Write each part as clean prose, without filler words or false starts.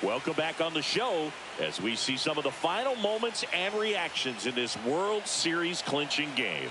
Welcome back on the show as we see some of the final moments and reactions in this World Series clinching game.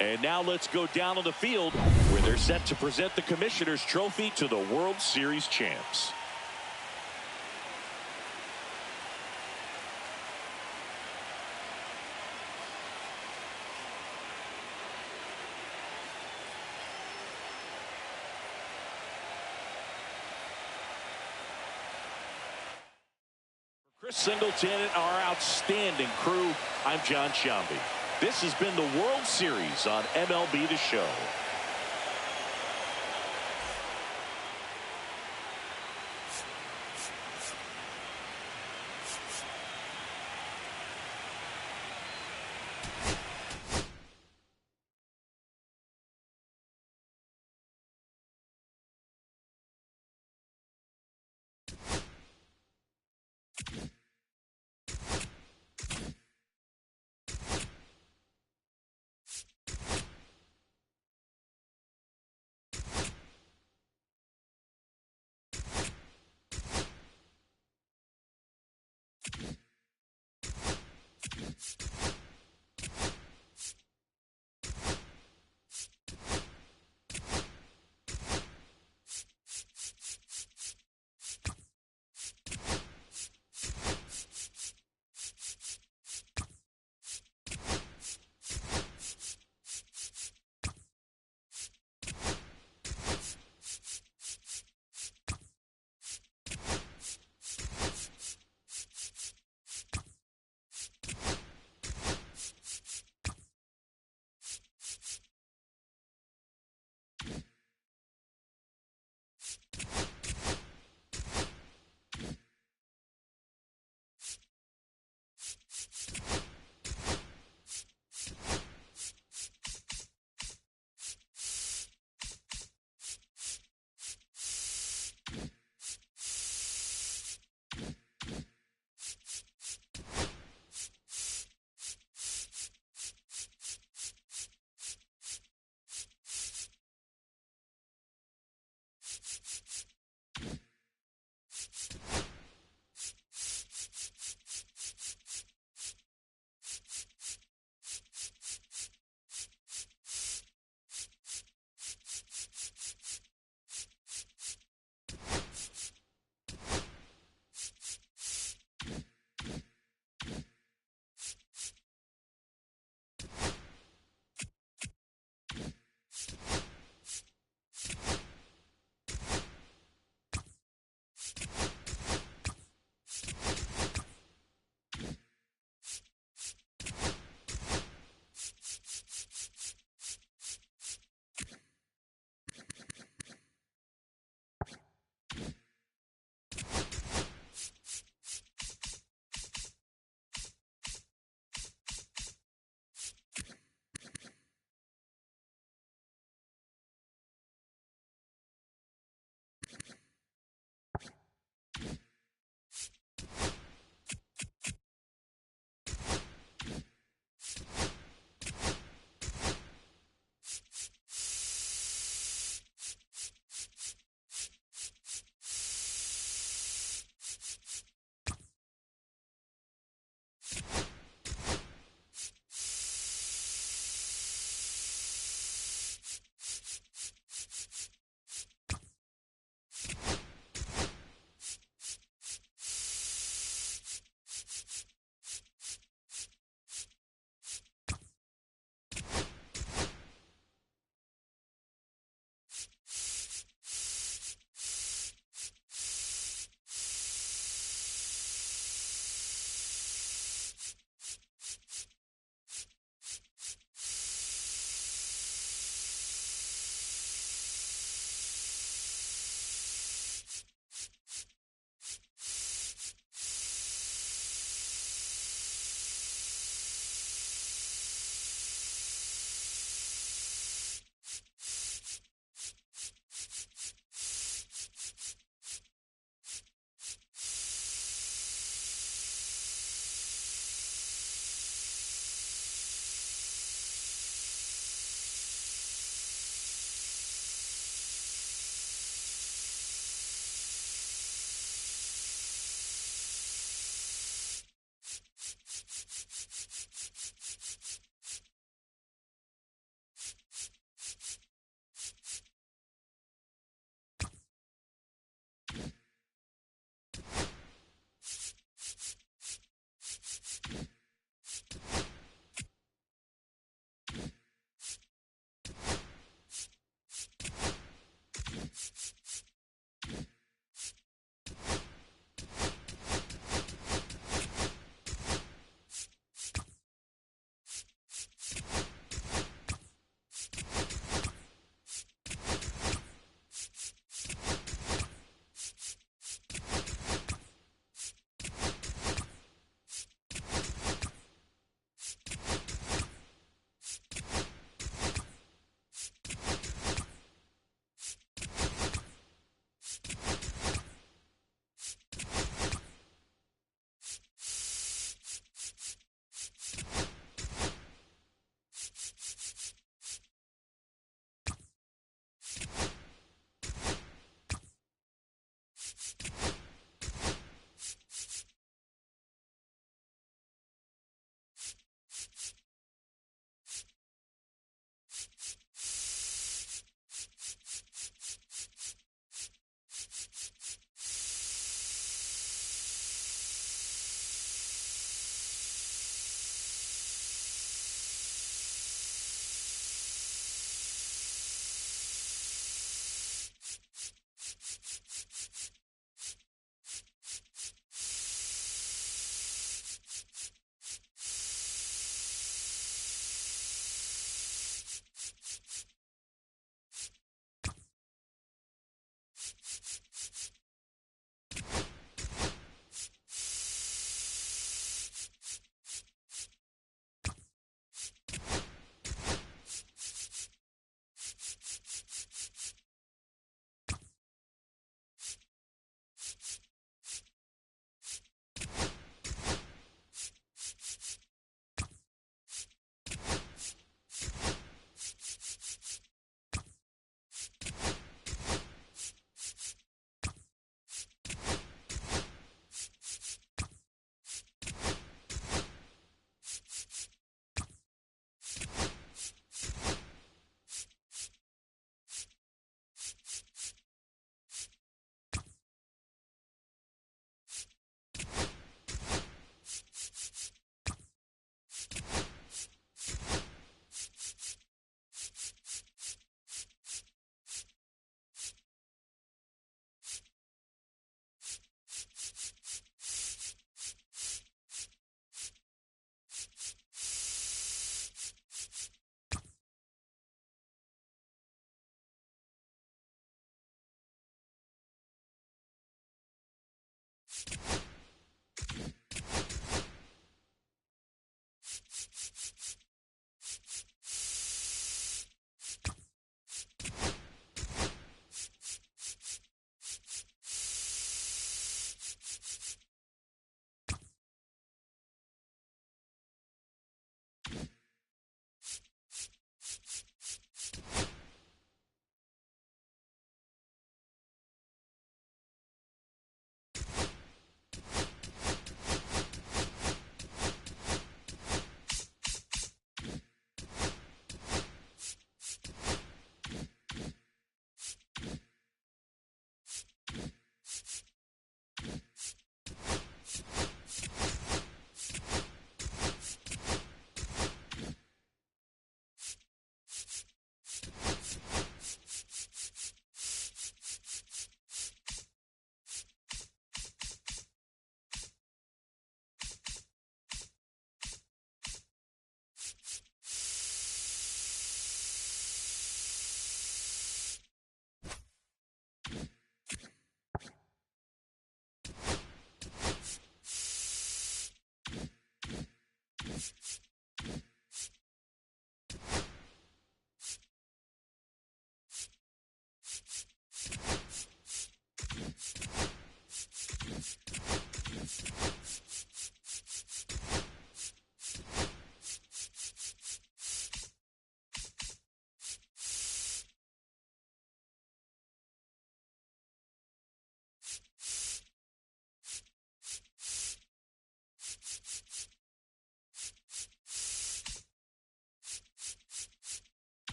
And now let's go down on the field where they're set to present the Commissioner's Trophy to the World Series champs. For Chris Singleton and our outstanding crew, I'm John Sciambi. This has been the World Series on MLB The Show.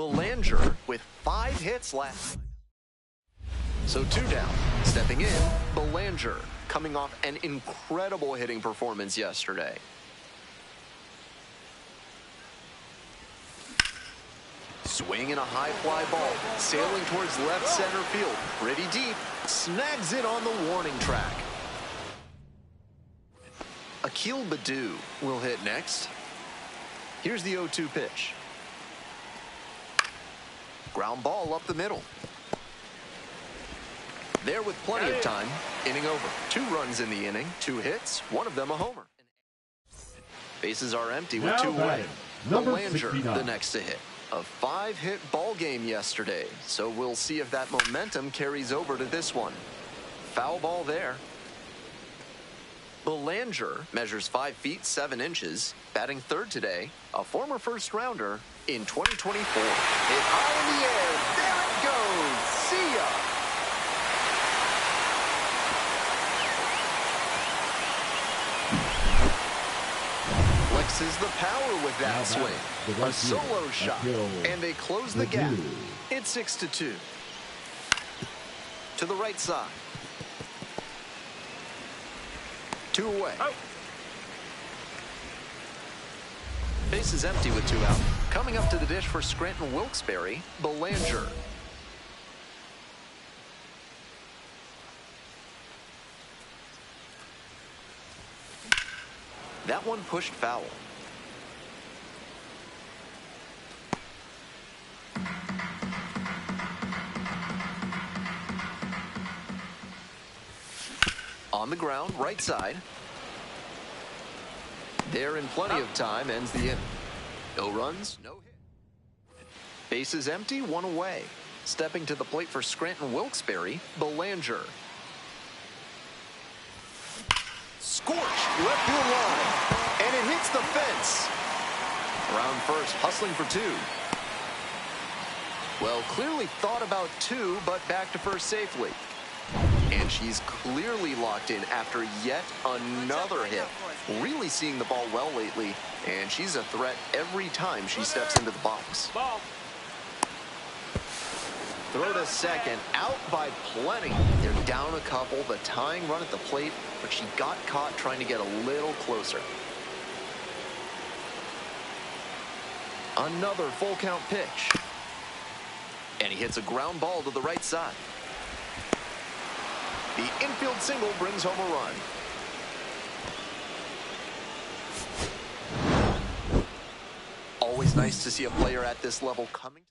Belanger with 5 hits last. So 2 down. Stepping in, Belanger, coming off an incredible hitting performance yesterday. Swinging a high fly ball, sailing towards left center field. Pretty deep, snags it on the warning track. Akil Baddoo will hit next. Here's the 0-2 pitch. Ground ball up the middle. There with plenty of time, inning over. 2 runs in the inning, 2 hits, one of them a homer. Bases are empty with 2 away. Belanger, the next to hit. A 5-hit ball game yesterday, so we'll see if that momentum carries over to this one. Foul ball there. Belanger measures 5 feet 7 inches, batting third today, a former first-rounder in 2024. Hit high in the air, there it goes, see ya! Flexes the power with that swing. A solo shot, and they close the gap. It's 6-2. To the right side. 2 away. Base is empty with 2 out. Coming up to the dish for Scranton Wilkes-Barre, Belanger. That one pushed foul. On the ground, right side. There in plenty of time, ends the inning. No runs, no hit. Base is empty, 1 away. Stepping to the plate for Scranton Wilkes-Barre, Belanger. Scorched left field line, and it hits the fence. Around first, hustling for 2. Well, clearly thought about 2, but back to first safely. And she's clearly locked in after yet another hit. Really seeing the ball well lately, and she's a threat every time she steps into the box. Throw to second, out by plenty. They're down a couple, the tying run at the plate, but she got caught trying to get a little closer. Another full count pitch. And he hits a ground ball to the right side. The infield single brings home a run. Always nice to see a player at this level coming to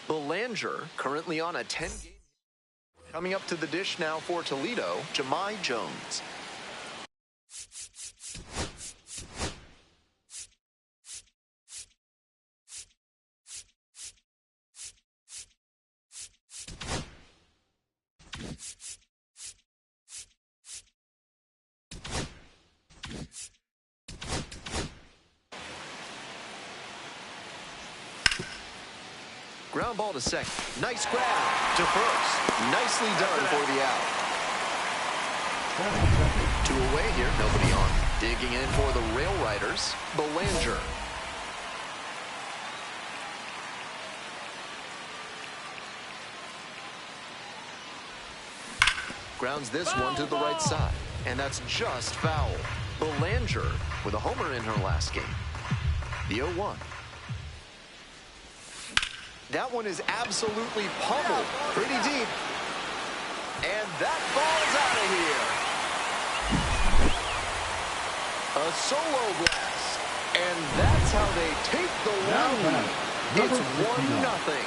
the... Belanger currently on a 10-game. Coming up to the dish now for Toledo, Jahmai Jones. Ground ball to second. Nice grab to first. Nicely done for the out. 2 away here, nobody on. Digging in for the Rail Riders, Belanger. Grounds this one to the right side, and that's just foul. Belanger with a homer in her last game. The 0-1. That one is absolutely pummeled. Pretty deep. And that ball's out of here. A solo blast. And that's how they take the lead. It's 1-0.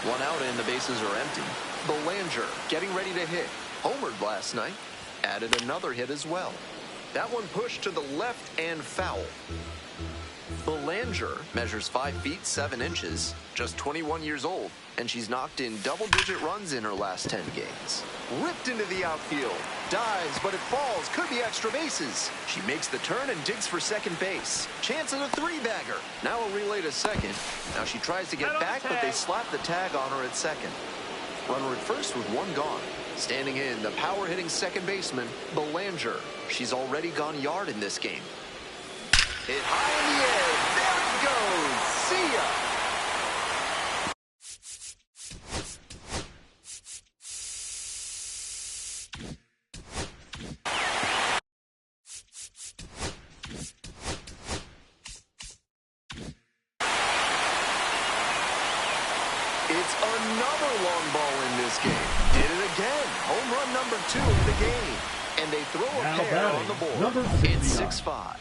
1 out and the bases are empty. Belanger getting ready to hit. Homered last night. Added another hit as well. That one pushed to the left and foul. Belanger measures 5 feet 7 inches, just 21 years old, and she's knocked in double-digit runs in her last 10 games. Ripped into the outfield, dives, but it falls, could be extra bases. She makes the turn and digs for second base. Chance at a 3-bagger. Now a relay to second. Now she tries to get back, but they slap the tag on her at second. Runner at first with 1 gone. Standing in, the power-hitting second baseman, Belanger. She's already gone yard in this game. Hit high in the air. There it goes. See ya. It's another long ball in this game. Did it again. Home run number 2 of the game. And they throw a pair on the board. It's 6-5.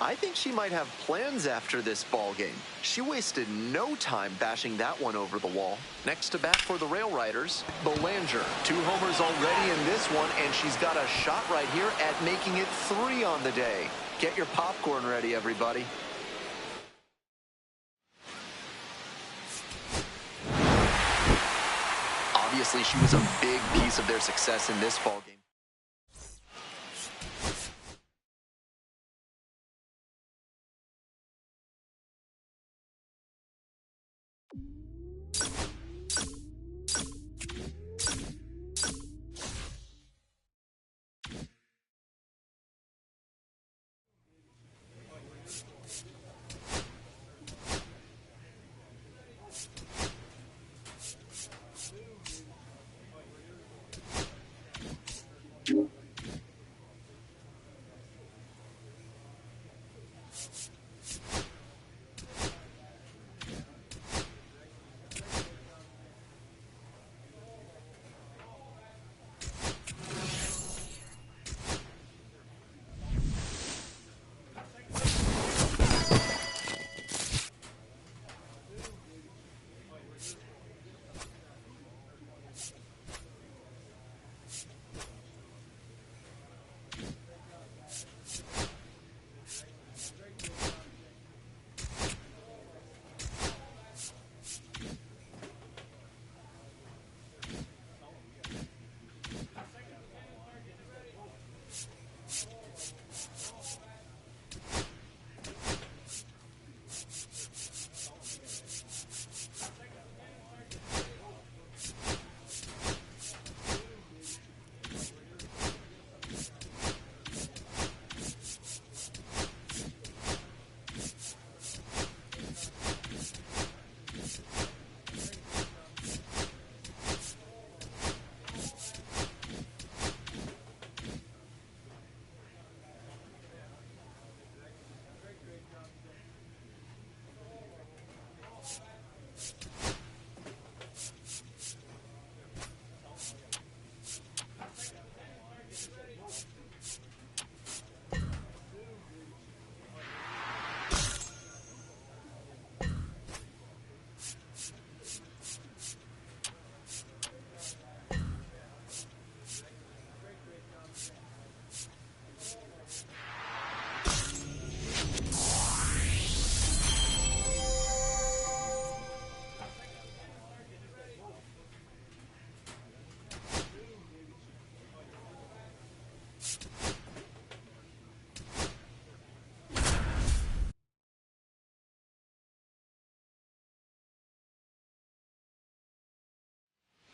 I think she might have plans after this ball game. She wasted no time bashing that one over the wall. Next to bat for the Rail Riders, Belanger. 2 homers already in this one, and she's got a shot right here at making it 3 on the day. Get your popcorn ready, everybody. Obviously, she was a big piece of their success in this ball game.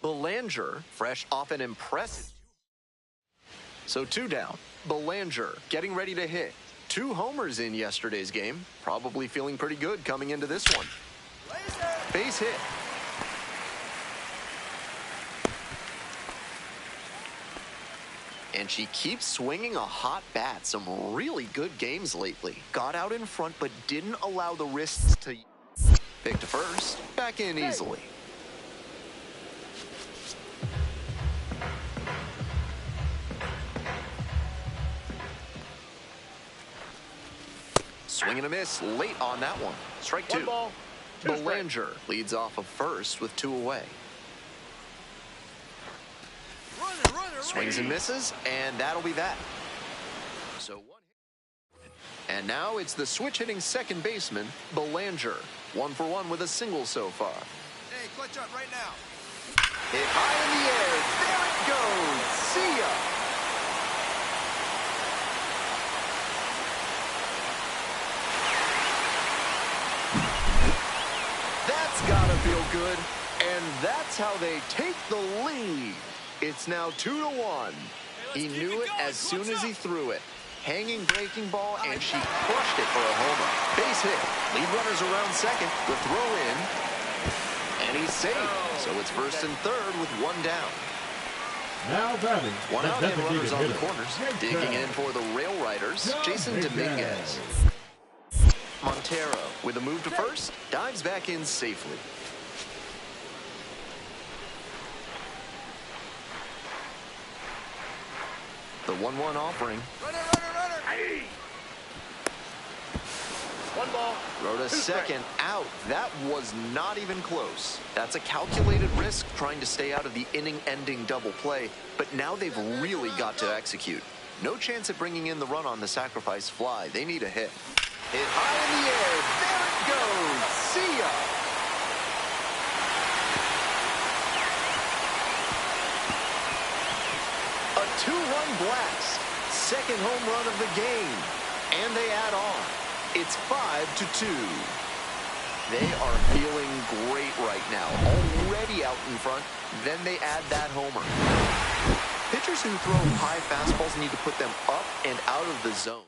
Belanger, fresh off an impressive. So 2 down. Belanger getting ready to hit. 2 homers in yesterday's game. Probably feeling pretty good coming into this one. Base hit. And she keeps swinging a hot bat. Some really good games lately. Got out in front, but didn't allow the wrists to... Pick to first. Back in easily. Swing and a miss late on that one. Strike 2. Belanger leads off of first with 2 away. Swings and misses, and that'll be that. So 1 hit. And now it's the switch-hitting second baseman, Belanger. 1 for 1 with a single so far. Hey, clutch up right now. Hit high in the air. There it goes. See ya. That's gotta feel good. And that's how they take the lead. It's now 2-1. He knew it as soon as he threw it. Hanging breaking ball, and she crushed it for a homer. Base hit. Lead runners around second. The throw in. And he's safe. So it's first and third with one down. Now batting. One out and runners on the corners. Digging in for the Rail Riders, Jason Dominguez. Montero with a move to first. Dives back in safely. The 1-1 offering. Runner. One ball. Throw to second, out. That was not even close. That's a calculated risk trying to stay out of the inning-ending double play, but now they've really got to execute. No chance at bringing in the run on the sacrifice fly. They need a hit. Hit high in the air. There it goes. See ya. A 2-run blast. Second home run of the game. And they add on. It's 5-2. They are feeling great right now. Already out in front. Then they add that homer. Pitchers who throw high fastballs need to put them up and out of the zone.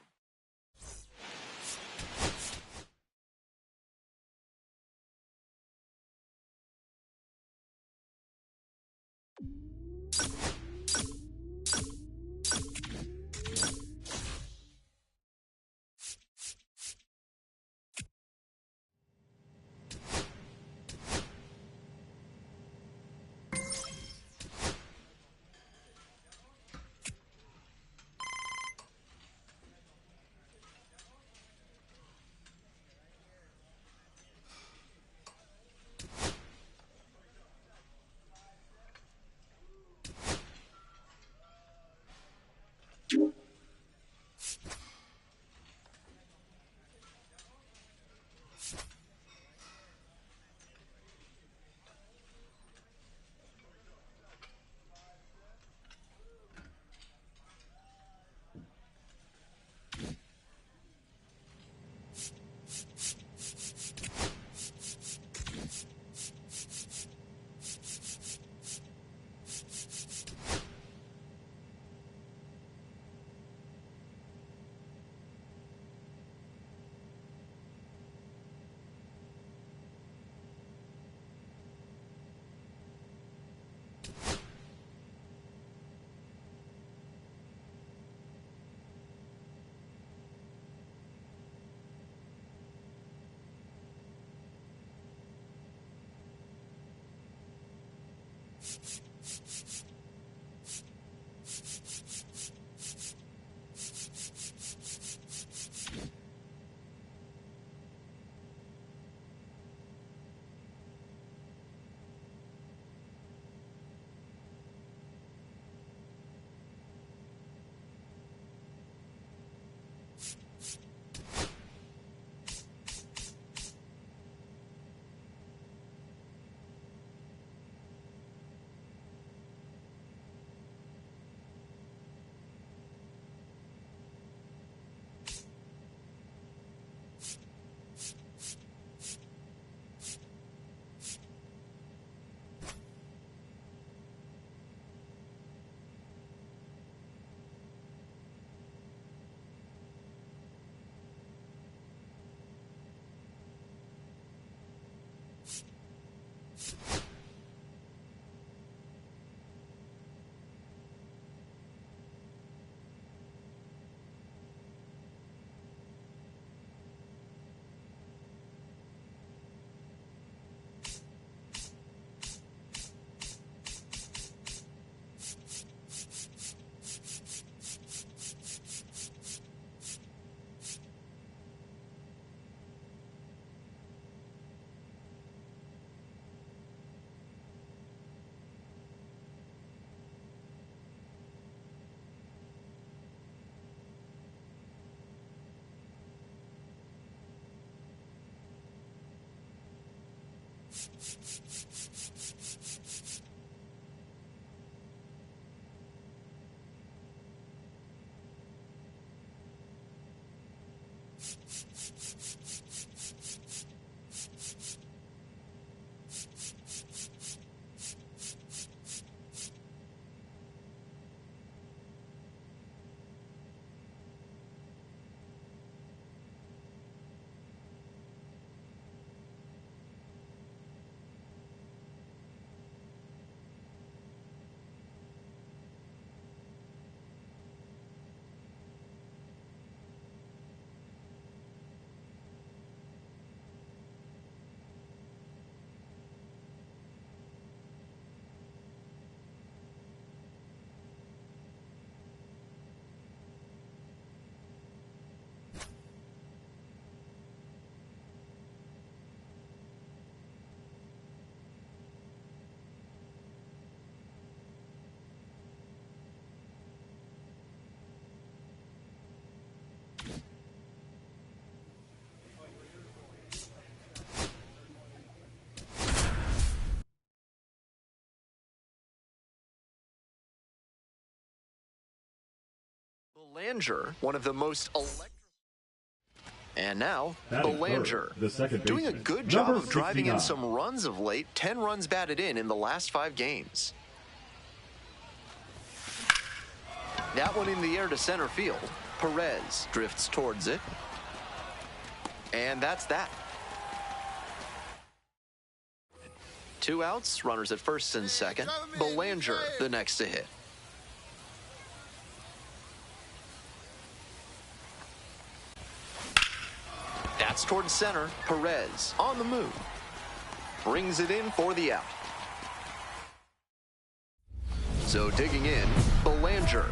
Belanger, one of the most electric. And now, Batting Belanger, third, the second doing a baseman, good job number of driving in 69. some runs of late. 10 runs batted in the last 5 games. That one in the air to center field. Perez drifts towards it. And that's that. 2 outs, runners at first and second. Belanger, the next to hit. That's towards center. Perez on the move. Brings it in for the out. So digging in, Belanger.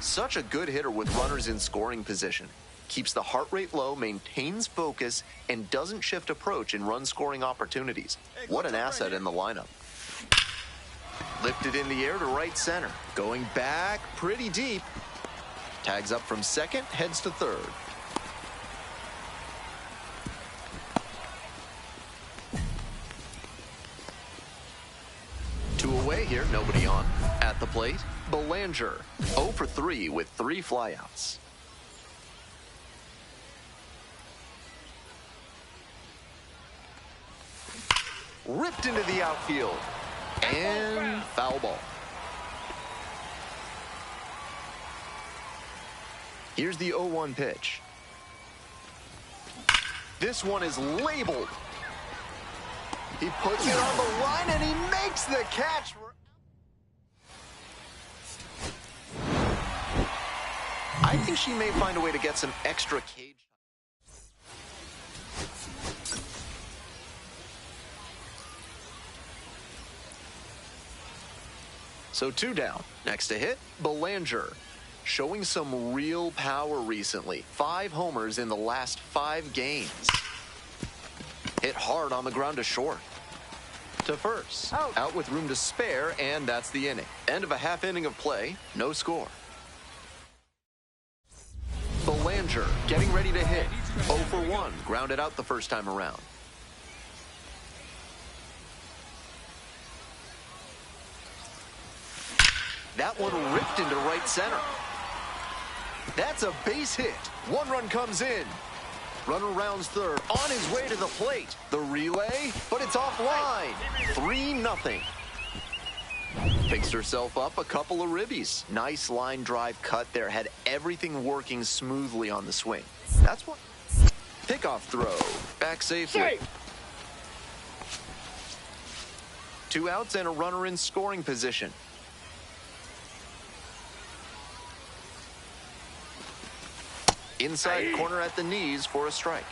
Such a good hitter with runners in scoring position. Keeps the heart rate low, maintains focus, and doesn't shift approach in run-scoring opportunities. What an asset in the lineup. Lifted in the air to right center. Going back pretty deep. Tags up from second, heads to third. Two away here, nobody on. At the plate, Belanger, 0 for 3 with 3 flyouts. Ripped into the outfield. And foul ball. Here's the 0-1 pitch. This one is labeled. He puts it on the line and he makes the catch. I think she may find a way to get some extra cage. So 2 down. Next to hit, Belanger. Showing some real power recently. 5 homers in the last 5 games. Hit hard on the ground to short. To first. Out with room to spare, and that's the inning. End of a half inning of play. No score. Belanger getting ready to hit. 0 for 1. Grounded out the first time around. That one ripped into right center. That's a base hit. 1 run comes in. Runner rounds third. On his way to the plate. The relay, but it's offline. 3-0. Picks herself up a couple of ribbies. Nice line drive cut there. Had everything working smoothly on the swing. That's what. Pickoff throw. Back safely. 2 outs and a runner in scoring position. Inside corner at the knees for a strike.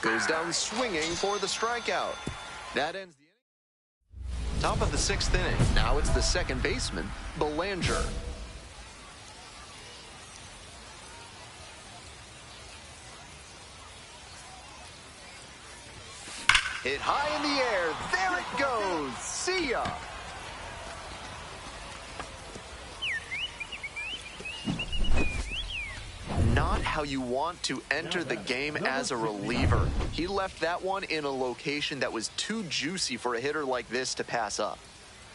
Goes down swinging for the strikeout. That ends the inning. Top of the 6th inning. Now it's the second baseman, Belanger. Hit high in the air. There it goes. See ya. Not how you want to enter the game as a reliever. He left that one in a location that was too juicy for a hitter like this to pass up.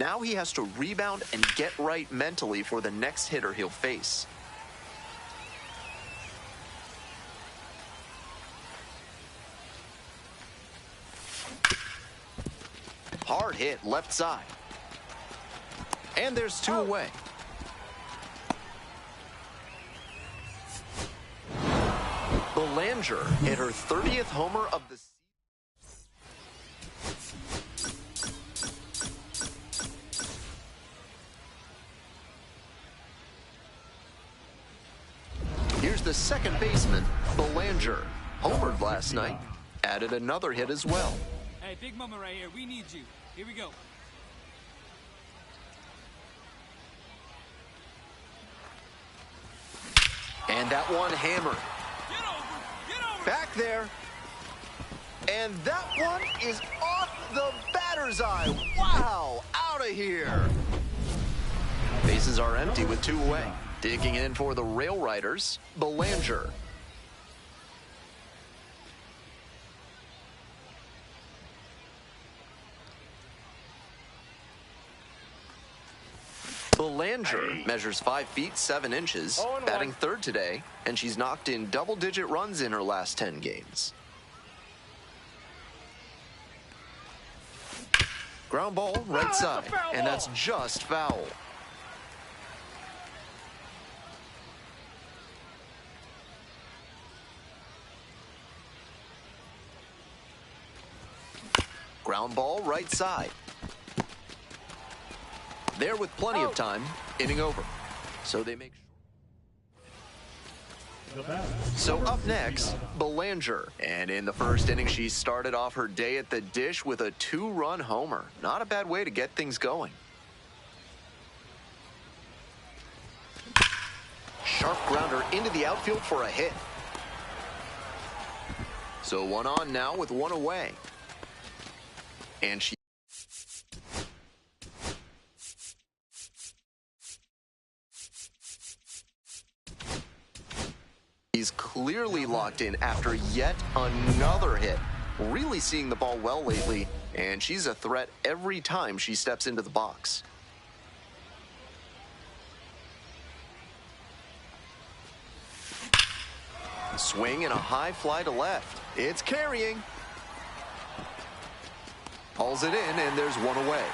Now he has to rebound and get right mentally for the next hitter he'll face. Hard hit left side. And there's 2 away. Belanger hit her 30th homer of the season. Here's the second baseman, Belanger. Homered last night. Added another hit as well. Hey, Big Mama right here. We need you. Here we go. And that one hammered. Get over. Back there. And that one is off the batter's eye. Wow, out of here. Bases are empty with 2 away. Digging in for the Rail Riders, Belanger. Belanger measures 5 feet 7 inches, batting third today, and she's knocked in double-digit runs in her last 10 games. Ground ball right side, and that's just foul. Ground ball right side. There with plenty of time, inning over. So they make sure. So up next, Belanger. And in the first inning, she started off her day at the dish with a 2-run homer. Not a bad way to get things going. Sharp grounder into the outfield for a hit. So 1 on now with 1 away. And she's clearly locked in after yet another hit. Really seeing the ball well lately, and she's a threat every time she steps into the box. Swing and a high fly to left. It's carrying. Hauls it in, and there's 1 away.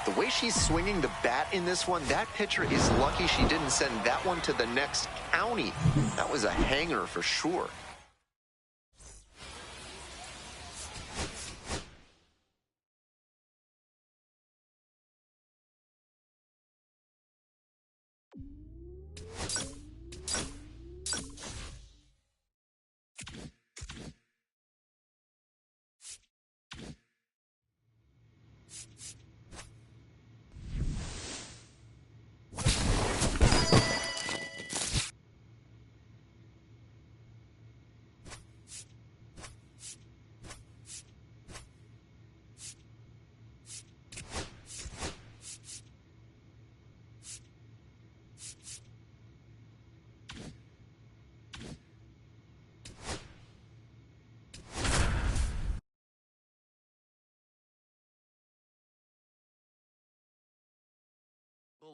The way she's swinging the bat in this one, that pitcher is lucky she didn't send that one to the next county. That was a hanger for sure.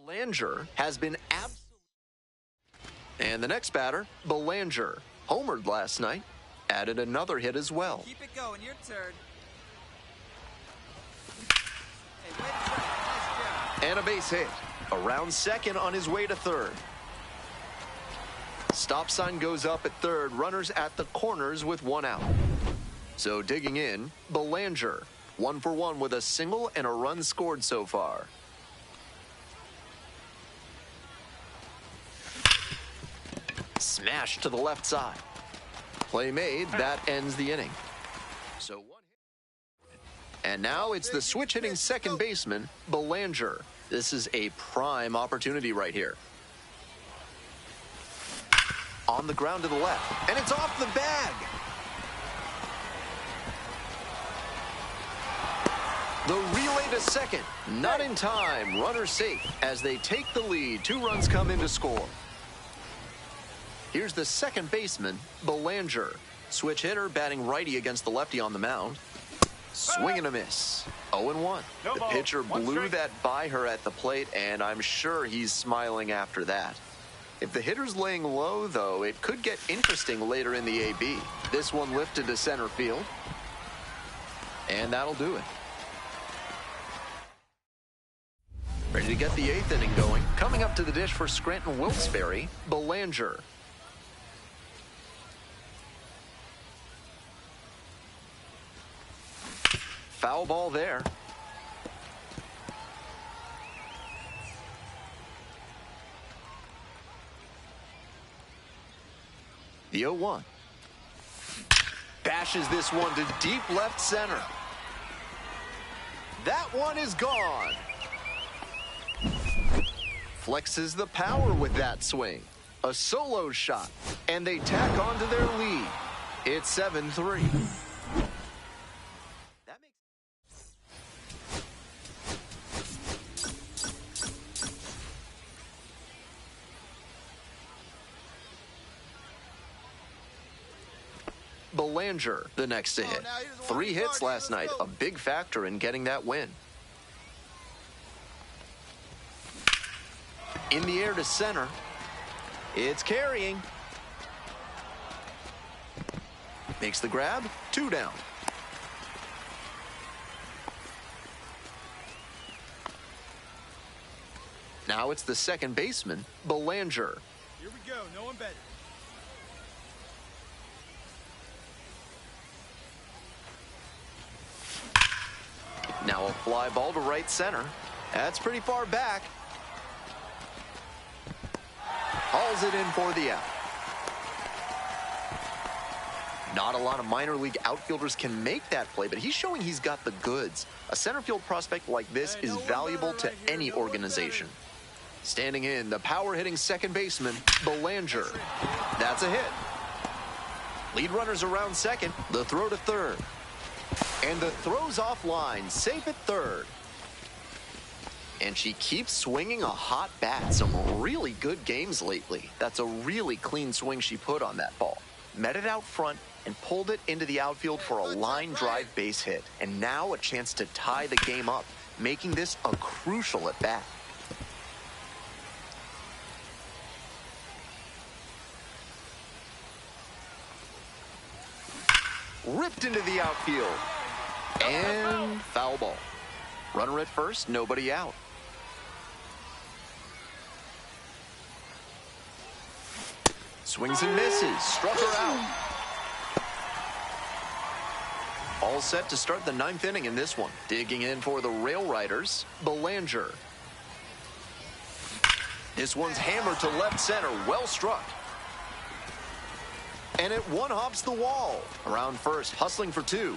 Belanger has been absolutely... And the next batter, Belanger, homered last night, added another hit as well. Keep it going, your turn. Hey, wait a second. Nice job. And a base hit. Around second on his way to third. Stop sign goes up at third. Runners at the corners with 1 out. So digging in, Belanger, 1 for 1 with a single and a run scored so far. Smash to the left side. Play made. That ends the inning. So 1 hit. And now it's the switch hitting second baseman, Belanger. This is a prime opportunity right here. On the ground to the left. And it's off the bag. The relay to second. Not in time. Runner safe as they take the lead. 2 runs come in to score. Here's the second baseman, Belanger. Switch hitter, batting righty against the lefty on the mound. Swing and a miss. 0-1. The pitcher blew that by her at the plate, and I'm sure he's smiling after that. If the hitter's laying low, though, it could get interesting later in the AB. This one lifted to center field. And that'll do it. Ready to get the 8th inning going. Coming up to the dish for Scranton Wilkes-Barre, Belanger. Foul ball there. The 0-1. Bashes this one to deep left center. That one is gone. Flexes the power with that swing. A solo shot. And they tack on to their lead. It's 7-3. Belanger, the next to hit. 3 hits last night, a big factor in getting that win. In the air to center. It's carrying. Makes the grab. 2 down. Now it's the second baseman, Belanger. Here we go. No one better. Now a fly ball to right center. That's pretty far back. Hauls it in for the out. Not a lot of minor league outfielders can make that play, but he's showing he's got the goods. A center field prospect like this is valuable to any organization. Standing in, the power-hitting second baseman, Belanger. That's a hit. Lead runners around second. The throw to third. And the throw's offline, safe at third. And she keeps swinging a hot bat. Some really good games lately. That's a really clean swing she put on that ball. Met it out front and pulled it into the outfield for a line drive base hit. And now a chance to tie the game up, making this a crucial at bat. Ripped into the outfield. And foul ball. Runner at first, nobody out. Swings and misses. Struck her out. All set to start the 9th inning in this one. Digging in for the Rail Riders, Belanger. This one's hammered to left center. Well struck. And it one-hops the wall. Around first, hustling for 2.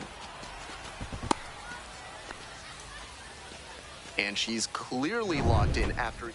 And she's clearly locked in after...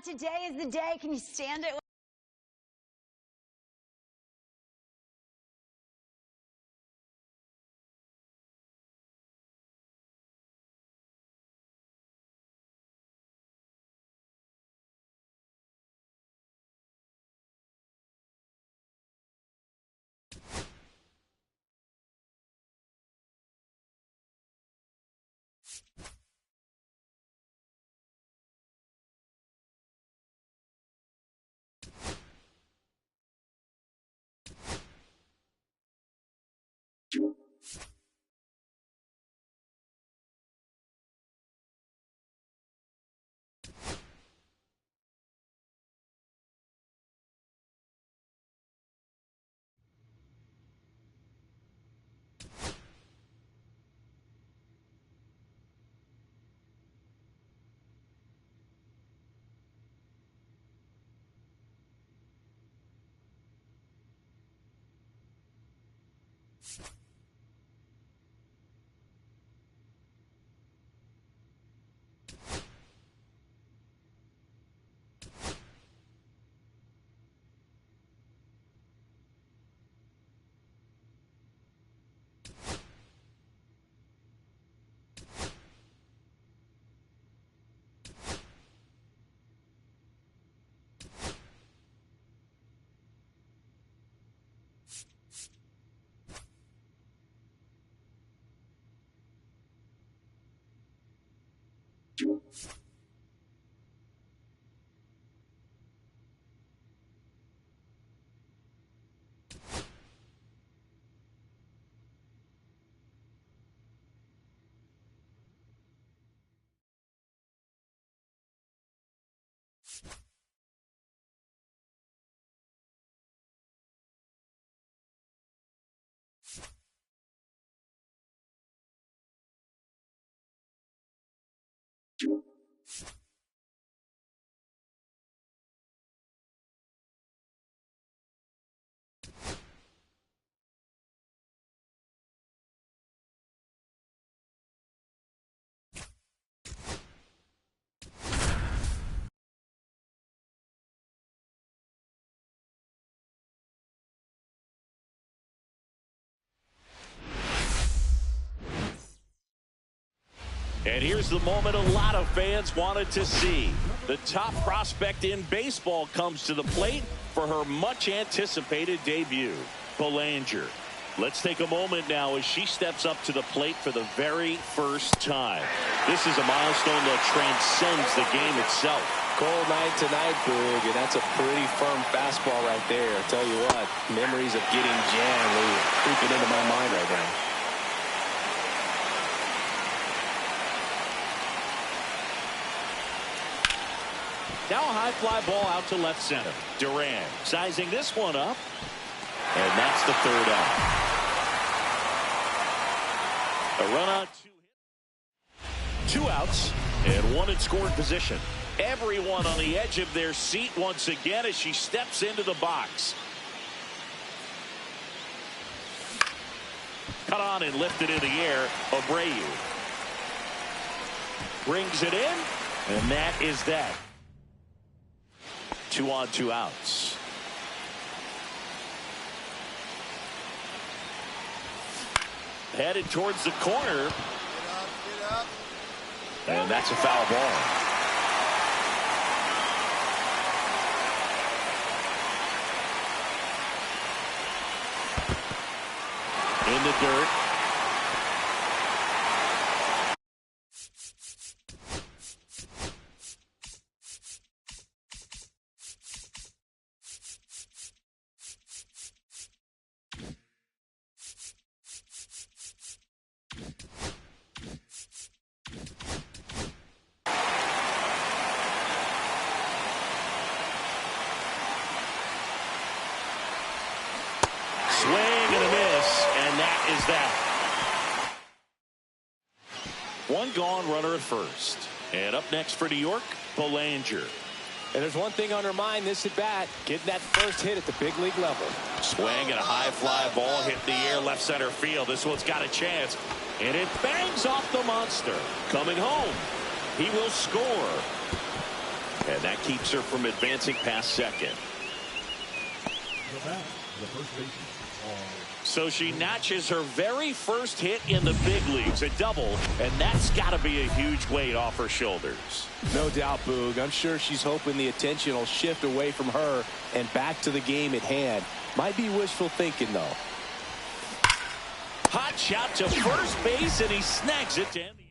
Today is the day. Can you stand it? And here's the moment a lot of fans wanted to see. The top prospect in baseball comes to the plate for her much-anticipated debut, Belanger. Let's take a moment now as she steps up to the plate for the very first time. This is a milestone that transcends the game itself. Cold night tonight, Boog, and that's a pretty firm fastball right there. I tell you what, memories of getting jammed are creeping into my mind right now. Now a high fly ball out to left center. Duran sizing this one up. And that's the third out. A run on two outs and one in scoring position. Everyone on the edge of their seat once again as she steps into the box. Cut on and lifted in the air. Abreu brings it in, and that is that. 2 on, 2 outs. Headed towards the corner. Get up. And that's a foul ball. In the dirt. Swing and a miss, and that is that. 1 gone, runner at first. And up next for New York, Belanger. And there's one thing on her mind this at bat, getting that first hit at the big league level. Swing and a high fly ball hit in the air, left center field. This one's got a chance, and it bangs off the monster. Coming home, he will score. And that keeps her from advancing past second. The bat, the first baseman. So she notches her very first hit in the big leagues, a double, and that's got to be a huge weight off her shoulders. No doubt, Boog. I'm sure she's hoping the attention will shift away from her and back to the game at hand. Might be wishful thinking, though. Hot shot to first base, and he snags it to end the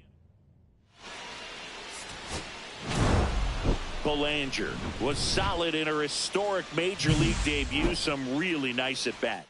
inning. Belanger was solid in her historic major league debut. Some really nice at-bats.